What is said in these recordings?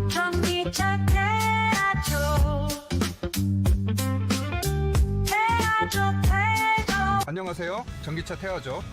전기차 태아조 태아조. 안녕하세요. 전기차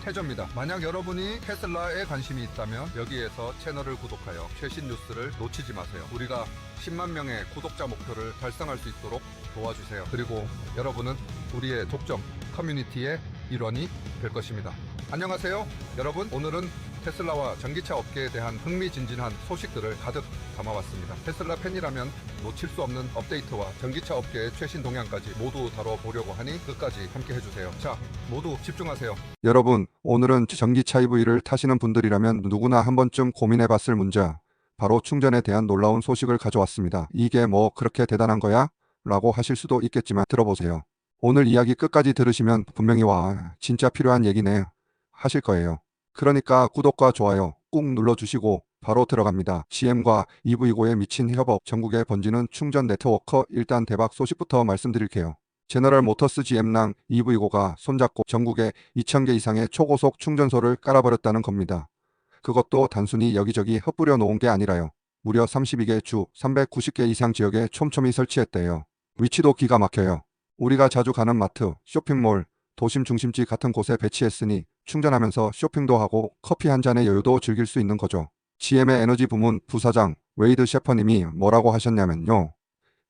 태조입니다. 만약 여러분이 테슬라에 관심이 있다면 여기에서 채널을 구독하여 최신 뉴스를 놓치지 마세요. 우리가 10만 명의 구독자 목표를 달성할 수 있도록 도와주세요. 그리고 여러분은 우리의 독점 커뮤니티의 일원이 될 것입니다. 안녕하세요. 여러분, 오늘은 테슬라와 전기차 업계에 대한 흥미진진한 소식들을 가득 담아왔습니다. 테슬라 팬이라면 놓칠 수 없는 업데이트와 전기차 업계의 최신 동향까지 모두 다뤄보려고 하니 끝까지 함께 해주세요. 자, 모두 집중하세요. 여러분, 오늘은 전기차 EV를 타시는 분들이라면 누구나 한 번쯤 고민해봤을 문제, 바로 충전에 대한 놀라운 소식을 가져왔습니다. 이게 뭐 그렇게 대단한 거야? 라고 하실 수도 있겠지만 들어보세요. 오늘 이야기 끝까지 들으시면 분명히 와, 진짜 필요한 얘기네 하실 거예요. 그러니까 구독과 좋아요 꾹 눌러주시고 바로 들어갑니다. GM과 EV고의 미친 협업, 전국에 번지는 충전 네트워크. 일단 대박 소식부터 말씀드릴게요. 제너럴 모터스 GM랑 EV고가 손잡고 전국에 2,000개 이상의 초고속 충전소를 깔아버렸다는 겁니다. 그것도 단순히 여기저기 흩뿌려 놓은 게 아니라요. 무려 32개 주 390개 이상 지역에 촘촘히 설치했대요. 위치도 기가 막혀요. 우리가 자주 가는 마트, 쇼핑몰, 도심 중심지 같은 곳에 배치했으니 충전하면서 쇼핑도 하고 커피 한 잔의 여유도 즐길 수 있는 거죠. GM의 에너지 부문 부사장 웨이드 셰퍼님이 뭐라고 하셨냐면요.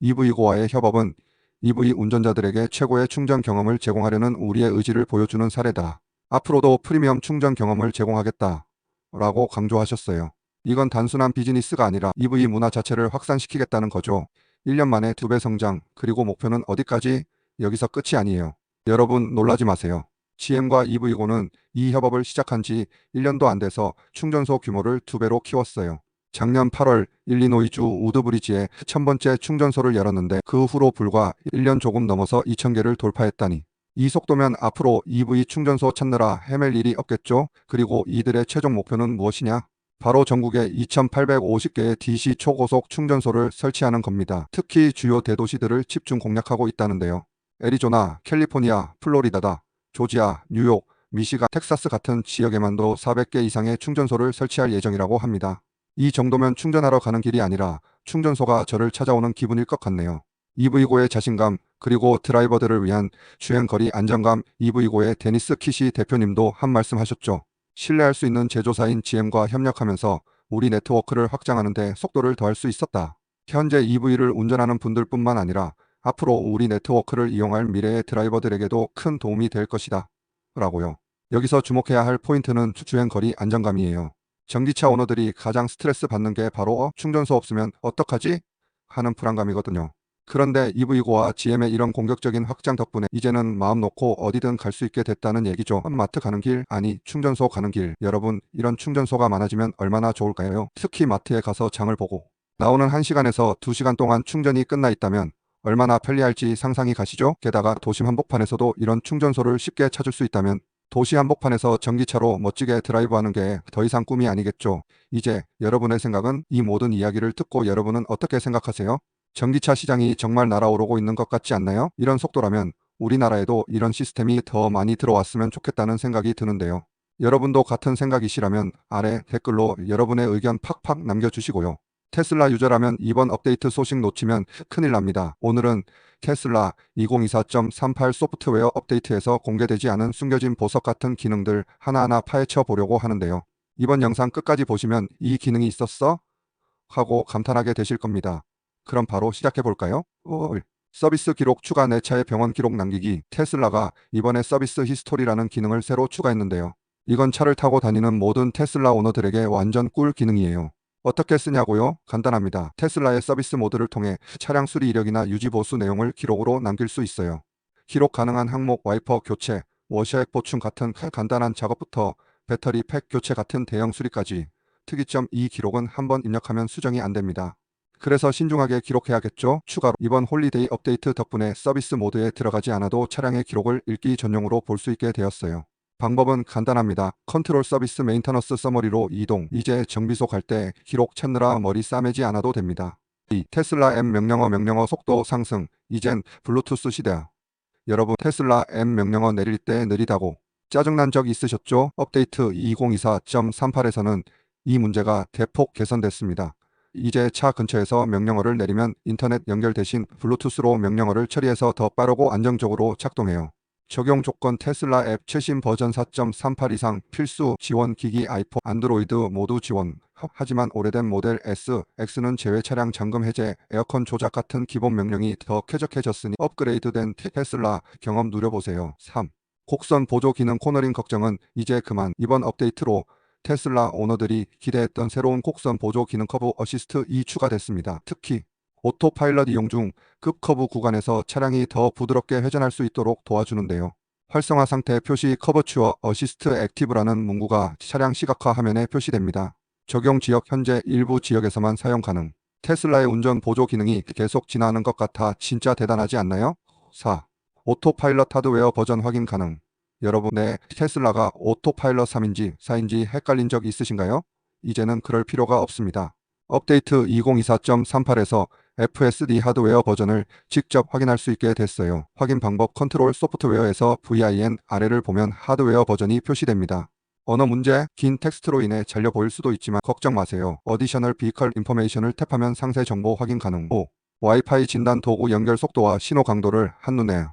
EV고와의 협업은 EV 운전자들에게 최고의 충전 경험을 제공하려는 우리의 의지를 보여주는 사례다. 앞으로도 프리미엄 충전 경험을 제공하겠다 라고 강조하셨어요. 이건 단순한 비즈니스가 아니라 EV 문화 자체를 확산시키겠다는 거죠. 1년 만에 2배 성장, 그리고 목표는 어디까지? 여기서 끝이 아니에요. 여러분 놀라지 마세요. GM과 EV고는 이 협업을 시작한 지 1년도 안 돼서 충전소 규모를 2배로 키웠어요. 작년 8월 일리노이주 우드브리지에 1000번째 충전소를 열었는데 그 후로 불과 1년 조금 넘어서 2000개를 돌파했다니. 이 속도면 앞으로 EV 충전소 찾느라 헤맬 일이 없겠죠? 그리고 이들의 최종 목표는 무엇이냐? 바로 전국에 2850개의 DC 초고속 충전소를 설치하는 겁니다. 특히 주요 대도시들을 집중 공략하고 있다는데요. 애리조나, 캘리포니아, 플로리다다, 조지아, 뉴욕, 미시간, 텍사스 같은 지역에만도 400개 이상의 충전소를 설치할 예정이라고 합니다. 이 정도면 충전하러 가는 길이 아니라 충전소가 저를 찾아오는 기분일 것 같네요. EV고의 자신감, 그리고 드라이버들을 위한 주행거리 안정감. EV고의 데니스 키시 대표님도 한 말씀 하셨죠. 신뢰할 수 있는 제조사인 GM과 협력하면서 우리 네트워크를 확장하는 데 속도를 더할 수 있었다. 현재 EV를 운전하는 분들뿐만 아니라 앞으로 우리 네트워크를 이용할 미래의 드라이버들에게도 큰 도움이 될 것이다 라고요. 여기서 주목해야 할 포인트는 주행거리 안정감이에요. 전기차 오너들이 가장 스트레스 받는 게 바로 충전소 없으면 어떡하지? 하는 불안감이거든요. 그런데 EV고와 GM의 이런 공격적인 확장 덕분에 이제는 마음 놓고 어디든 갈 수 있게 됐다는 얘기죠. 마트 가는 길, 아니 충전소 가는 길. 여러분, 이런 충전소가 많아지면 얼마나 좋을까요? 특히 마트에 가서 장을 보고 나오는 1시간에서 2시간 동안 충전이 끝나 있다면 얼마나 편리할지 상상이 가시죠? 게다가 도심 한복판에서도 이런 충전소를 쉽게 찾을 수 있다면 도시 한복판에서 전기차로 멋지게 드라이브하는 게 더 이상 꿈이 아니겠죠. 이제 여러분의 생각은? 이 모든 이야기를 듣고 여러분은 어떻게 생각하세요? 전기차 시장이 정말 날아오르고 있는 것 같지 않나요? 이런 속도라면 우리나라에도 이런 시스템이 더 많이 들어왔으면 좋겠다는 생각이 드는데요. 여러분도 같은 생각이시라면 아래 댓글로 여러분의 의견 팍팍 남겨주시고요. 테슬라 유저라면 이번 업데이트 소식 놓치면 큰일 납니다. 오늘은 테슬라 2024.38 소프트웨어 업데이트에서 공개되지 않은 숨겨진 보석 같은 기능들 하나하나 파헤쳐 보려고 하는데요. 이번 영상 끝까지 보시면 이 기능이 있었어? 하고 감탄하게 되실 겁니다. 그럼 바로 시작해 볼까요? 서비스 기록 추가. 내 차의 병원 기록 남기기. 테슬라가 이번에 서비스 히스토리라는 기능을 새로 추가했는데요. 이건 차를 타고 다니는 모든 테슬라 오너들에게 완전 꿀 기능이에요. 어떻게 쓰냐고요? 간단합니다. 테슬라의 서비스 모드를 통해 차량 수리 이력이나 유지 보수 내용을 기록으로 남길 수 있어요. 기록 가능한 항목, 와이퍼 교체, 워셔액 보충 같은 간단한 작업부터 배터리 팩 교체 같은 대형 수리까지. 특이점, 이 기록은 한번 입력하면 수정이 안 됩니다. 그래서 신중하게 기록해야겠죠? 추가로 이번 홀리데이 업데이트 덕분에 서비스 모드에 들어가지 않아도 차량의 기록을 읽기 전용으로 볼 수 있게 되었어요. 방법은 간단합니다. 컨트롤 서비스 메인터너스 서머리로 이동. 이제 정비소 갈 때 기록 찾느라 머리 싸매지 않아도 됩니다. 2. 테슬라 M 명령어 속도 상승. 이젠 블루투스 시대야. 여러분, 테슬라 M 명령어 내릴 때 느리다고 짜증난 적 있으셨죠? 업데이트 2024.38에서는 이 문제가 대폭 개선됐습니다. 이제 차 근처에서 명령어를 내리면 인터넷 연결 대신 블루투스로 명령어를 처리해서 더 빠르고 안정적으로 작동해요. 적용 조건 테슬라 앱 최신 버전 4.38 이상 필수 지원 기기 아이폰, 안드로이드 모두 지원. 하지만 오래된 모델 S, X는 제외 차량 잠금 해제, 에어컨 조작 같은 기본 명령이 더 쾌적해졌으니 업그레이드된 테슬라 경험 누려보세요. 3. 곡선 보조 기능 코너링 걱정은 이제 그만. 이번 업데이트로 테슬라 오너들이 기대했던 새로운 곡선 보조 기능 커브 어시스트 2 추가됐습니다. 특히 오토파일럿 이용 중 급 커브 구간에서 차량이 더 부드럽게 회전할 수 있도록 도와주는데요. 활성화 상태 표시 커버추어 어시스트 액티브라는 문구가 차량 시각화 화면에 표시됩니다. 적용 지역 현재 일부 지역에서만 사용 가능. 테슬라의 운전 보조 기능이 계속 진화하는 것 같아 진짜 대단하지 않나요? 4. 오토파일럿 하드웨어 버전 확인 가능. 여러분, 내 테슬라가 오토파일럿 3인지 4인지 헷갈린 적 있으신가요? 이제는 그럴 필요가 없습니다. 업데이트 2024.38에서 FSD 하드웨어 버전을 직접 확인할 수 있게 됐어요. 확인 방법 컨트롤 소프트웨어에서 VIN 아래를 보면 하드웨어 버전이 표시됩니다. 언어 문제, 긴 텍스트로 인해 잘려 보일 수도 있지만 걱정 마세요. 어디셔널 비컬 인포메이션을 탭하면 상세 정보 확인 가능. 5. 와이파이 진단 도구 연결 속도와 신호 강도를 한눈에.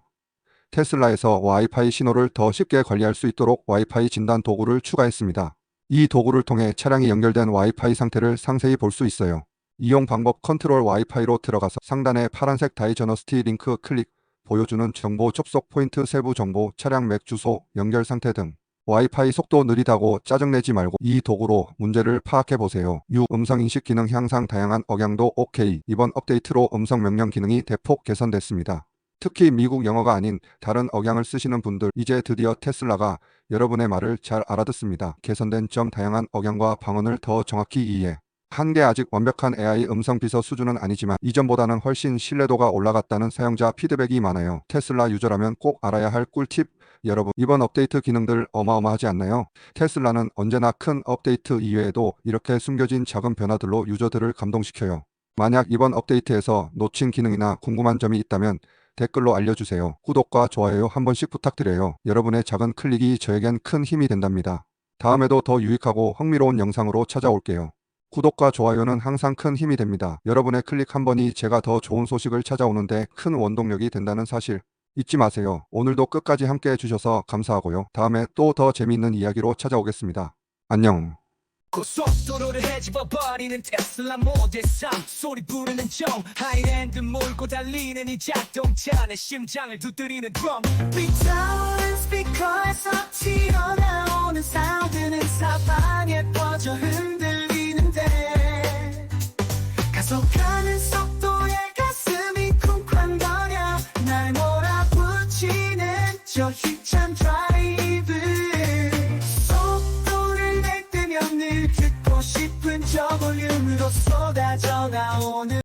테슬라에서 와이파이 신호를 더 쉽게 관리할 수 있도록 와이파이 진단 도구를 추가했습니다. 이 도구를 통해 차량이 연결된 와이파이 상태를 상세히 볼 수 있어요. 이용 방법 컨트롤 와이파이로 들어가서 상단의 파란색 다이저너스티 링크 클릭, 보여주는 정보 접속 포인트 세부 정보, 차량 맥 주소, 연결 상태 등. 와이파이 속도 느리다고 짜증내지 말고 이 도구로 문제를 파악해보세요. 6. 음성인식 기능 향상 다양한 억양도 OK. 이번 업데이트로 음성 명령 기능이 대폭 개선됐습니다. 특히 미국 영어가 아닌 다른 억양을 쓰시는 분들, 이제 드디어 테슬라가 여러분의 말을 잘 알아듣습니다. 개선된 점 다양한 억양과 방언을 더 정확히 이해. 한게 아직 완벽한 AI 음성 비서 수준은 아니지만 이전보다는 훨씬 신뢰도가 올라갔다는 사용자 피드백이 많아요. 테슬라 유저라면 꼭 알아야 할 꿀팁. 여러분, 이번 업데이트 기능들 어마어마하지 않나요? 테슬라는 언제나 큰 업데이트 이외에도 이렇게 숨겨진 작은 변화들로 유저들을 감동시켜요. 만약 이번 업데이트에서 놓친 기능이나 궁금한 점이 있다면 댓글로 알려주세요. 구독과 좋아요 한 번씩 부탁드려요. 여러분의 작은 클릭이 저에겐 큰 힘이 된답니다. 다음에도 더 유익하고 흥미로운 영상으로 찾아올게요. 구독과 좋아요는 항상 큰 힘이 됩니다. 여러분의 클릭 한 번이 제가 더 좋은 소식을 찾아오는데 큰 원동력이 된다는 사실 잊지 마세요. 오늘도 끝까지 함께 해주셔서 감사하고요. 다음에 또 더 재미있는 이야기로 찾아오겠습니다. 안녕. 고속도로를 헤집어버리는 테슬라 모델 3 소리 부르는 종 하이랜드 몰고 달리는 이 자동차 내 심장을 두드리는 드럼 빗자루는 스피커에서 튀어나오는 사운드는 사방에 퍼져 흔들리는데 가속하는 속도에 가슴이 쿵쾅거려 날 몰아붙이는 저 힘찬 드라이브 속도를 낼 때면 늘 듣고 싶은 저 볼륨으로 쏟아져 나오는